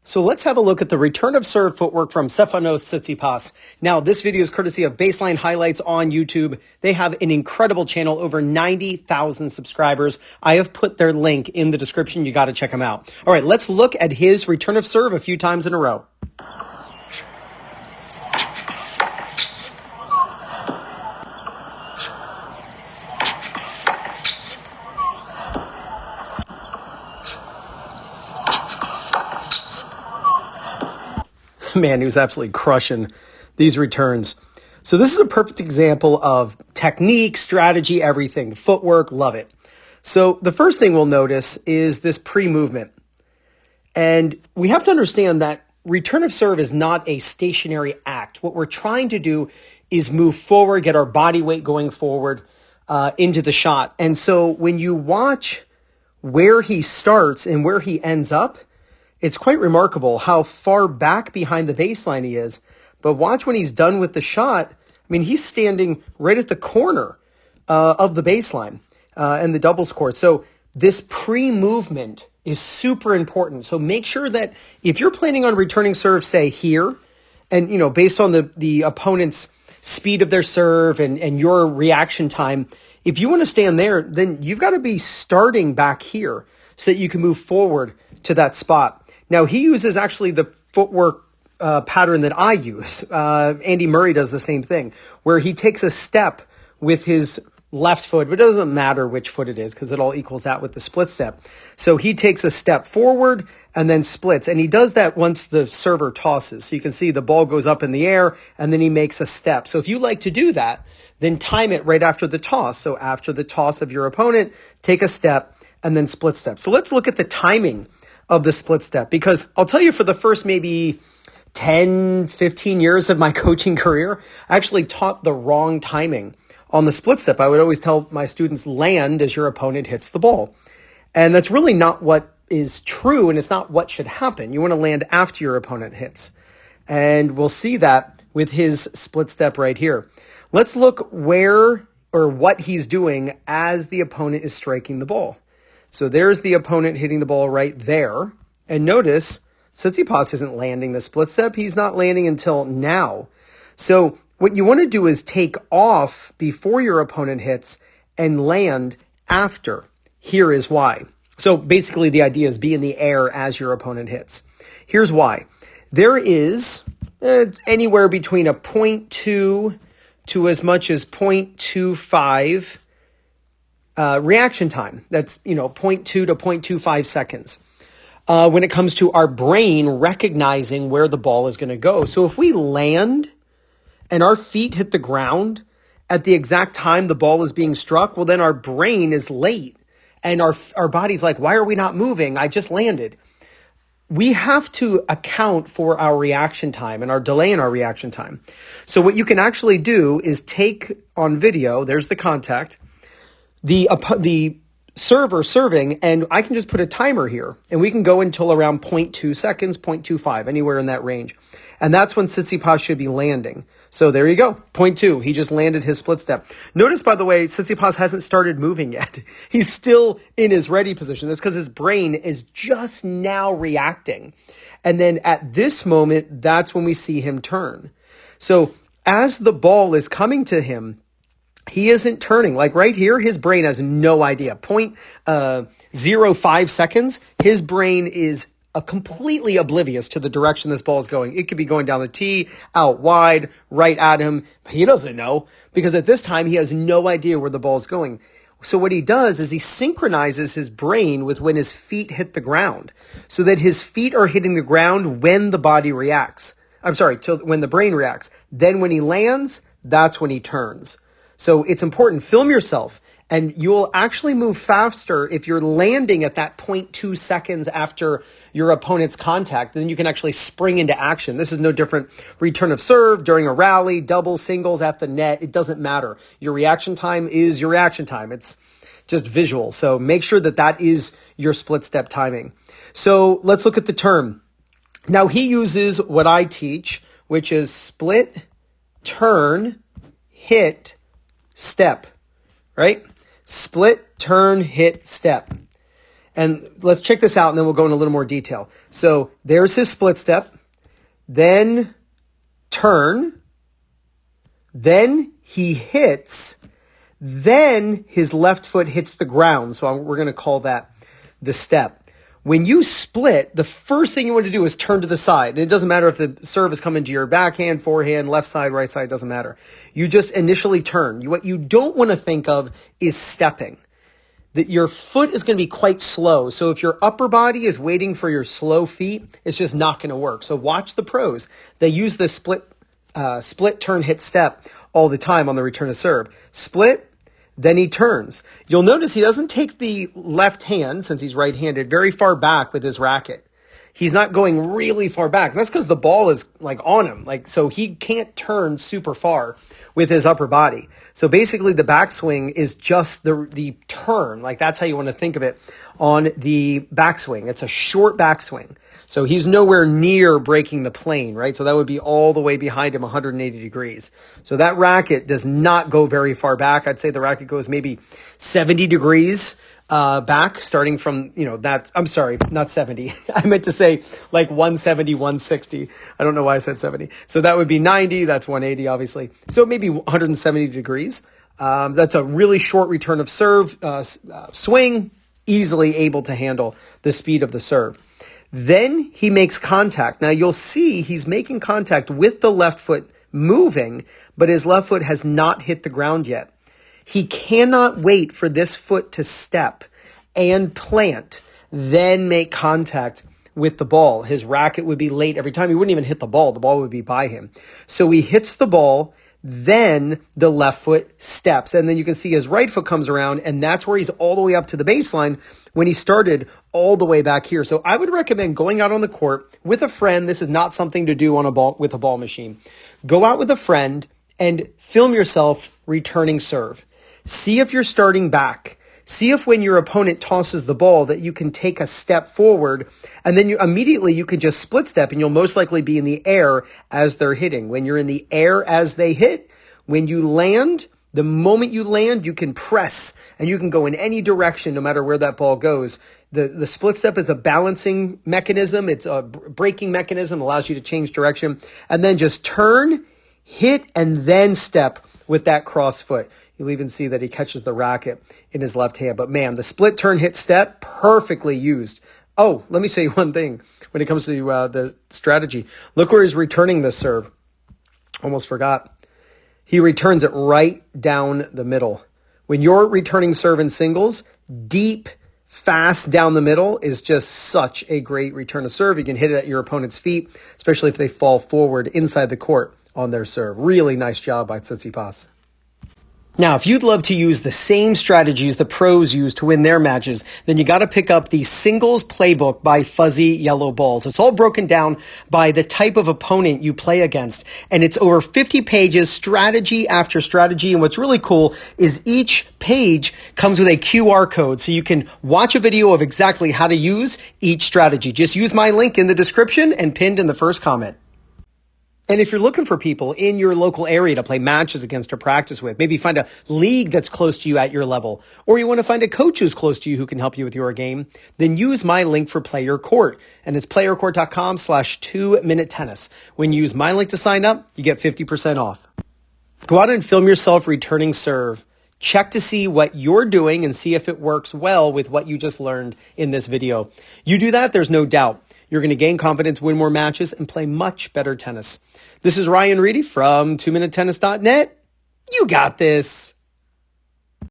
So let's have a look at the return of serve footwork from Stefanos Tsitsipas. Now, this video is courtesy of Baseline Highlights on YouTube. They have an incredible channel, over 90,000 subscribers. I have put their link in the description. You got to check them out. All right, let's look at his return of serve a few times in a row. Man, he was absolutely crushing these returns. So this is a perfect example of technique, strategy, everything. Footwork, love it. So the first thing we'll notice is this pre-movement. And we have to understand that return of serve is not a stationary act. What we're trying to do is move forward, get our body weight going forward into the shot. And so when you watch where he starts and where he ends up, it's quite remarkable how far back behind the baseline he is. But watch when he's done with the shot. I mean, he's standing right at the corner of the baseline and the doubles court. So this pre-movement is super important. So make sure that if you're planning on returning serve, say here, and based on the opponent's speed of their serve and your reaction time, if you want to stand there, then you've got to be starting back here so that you can move forward to that spot. Now, he uses actually the footwork pattern that I use. Andy Murray does the same thing, where he takes a step with his left foot, but it doesn't matter which foot it is because it all equals out with the split step. So he takes a step forward and then splits, and he does that once the server tosses. So you can see the ball goes up in the air, and then he makes a step. So if you like to do that, then time it right after the toss. So after the toss of your opponent, take a step and then split step. So let's look at the timing of the split step, because I'll tell you, for the first maybe 10, 15 years of my coaching career, I actually taught the wrong timing on the split step. I would always tell my students, land as your opponent hits the ball. And that's really not what is true, and it's not what should happen. You want to land after your opponent hits. And we'll see that with his split step right here. Let's look where or what he's doing as the opponent is striking the ball. So there's the opponent hitting the ball right there. And notice, Tsitsipas isn't landing the split step. He's not landing until now. So what you want to do is take off before your opponent hits and land after. Here is why. So basically the idea is be in the air as your opponent hits. Here's why. There is anywhere between a 0.2 to as much as 0.25 reaction time. That's, 0.2 to 0.25 seconds. When it comes to our brain recognizing where the ball is going to go. So if we land and our feet hit the ground at the exact time the ball is being struck, well, then our brain is late and our body's like, why are we not moving? I just landed. We have to account for our reaction time and our delay in our reaction time. So what you can actually do is take on video, there's the contact, the server serving, and I can just put a timer here, and we can go until around 0.2 seconds, 0.25, anywhere in that range. And that's when Tsitsipas should be landing. So there you go, 0.2. He just landed his split step. Notice, by the way, Tsitsipas hasn't started moving yet. He's still in his ready position. That's because his brain is just now reacting. And then at this moment, that's when we see him turn. So as the ball is coming to him, he isn't turning. Like right here, his brain has no idea. 0.05 seconds, his brain is completely oblivious to the direction this ball is going. It could be going down the tee, out wide, right at him. He doesn't know, because at this time, he has no idea where the ball is going. So what he does is he synchronizes his brain with when his feet hit the ground, so that his feet are hitting the ground when the body reacts. When the brain reacts. Then when he lands, that's when he turns. So it's important. Film yourself, and you'll actually move faster if you're landing at that 0.2 seconds after your opponent's contact. Then you can actually spring into action. This is no different. Return of serve during a rally, doubles, singles at the net. It doesn't matter. Your reaction time is your reaction time. It's just visual. So make sure that that is your split step timing. So let's look at the term. Now he uses what I teach, which is split, turn, hit, step, right? Split, turn, hit, step. And let's check this out, and then we'll go in a little more detail. So there's his split step, then turn, then he hits, then his left foot hits the ground. So we're going to call that the step. When you split, the first thing you want to do is turn to the side. And it doesn't matter if the serve is coming to your backhand, forehand, left side, right side, doesn't matter. You just initially turn. What you don't want to think of is stepping. That your foot is going to be quite slow. So if your upper body is waiting for your slow feet, it's just not going to work. So watch the pros. They use the split turn hit step all the time on the return of serve. Split, then he turns. You'll notice he doesn't take the left hand, since he's right-handed, very far back with his racket. He's not going really far back. And that's because the ball is like on him. So he can't turn super far with his upper body. So basically the backswing is just the turn. That's how you want to think of it on the backswing. It's a short backswing. So he's nowhere near breaking the plane, right? So that would be all the way behind him, 180 degrees. So that racket does not go very far back. I'd say the racket goes maybe 70 degrees back, starting from, I'm sorry, not 70. I meant to say 170, 160. I don't know why I said 70. So that would be 90. That's 180, obviously. So maybe 170 degrees. That's a really short return of serve, swing, easily able to handle the speed of the serve. Then he makes contact. Now you'll see he's making contact with the left foot moving, but his left foot has not hit the ground yet. He cannot wait for this foot to step and plant, then make contact with the ball. His racket would be late every time. He wouldn't even hit the ball. The ball would be by him. So he hits the ball, then the left foot steps. And then you can see his right foot comes around, and that's where he's all the way up to the baseline when he started all the way back here. So I would recommend going out on the court with a friend. This is not something to do on with a ball machine. Go out with a friend and film yourself returning serve. See if you're starting back. See if when your opponent tosses the ball that you can take a step forward, and then you can just split step, and you'll most likely be in the air as they're hitting. When you're in the air as they hit, when you land, the moment you land, you can press and you can go in any direction no matter where that ball goes. The split step is a balancing mechanism. It's a braking mechanism, allows you to change direction, and then just turn, hit, and then step with that cross foot. You'll even see that he catches the racket in his left hand. But man, the split turn hit step, perfectly used. Oh, let me say one thing when it comes to the strategy. Look where he's returning the serve. Almost forgot. He returns it right down the middle. When you're returning serve in singles, deep, fast down the middle is just such a great return of serve. You can hit it at your opponent's feet, especially if they fall forward inside the court on their serve. Really nice job by Tsitsipas. Now, if you'd love to use the same strategies the pros use to win their matches, then you got to pick up the Singles Playbook by Fuzzy Yellow Balls. It's all broken down by the type of opponent you play against, and it's over 50 pages, strategy after strategy. And what's really cool is each page comes with a QR code, so you can watch a video of exactly how to use each strategy. Just use my link in the description and pinned in the first comment. And if you're looking for people in your local area to play matches against or practice with, maybe find a league that's close to you at your level, or you want to find a coach who's close to you who can help you with your game, then use my link for PlayYourCourt. And it's playyourcourt.com/2minute tennis. When you use my link to sign up, you get 50% off. Go out and film yourself returning serve. Check to see what you're doing and see if it works well with what you just learned in this video. You do that, there's no doubt you're going to gain confidence, win more matches, and play much better tennis. This is Ryan Reedy from 2minutetennis.net. You got this.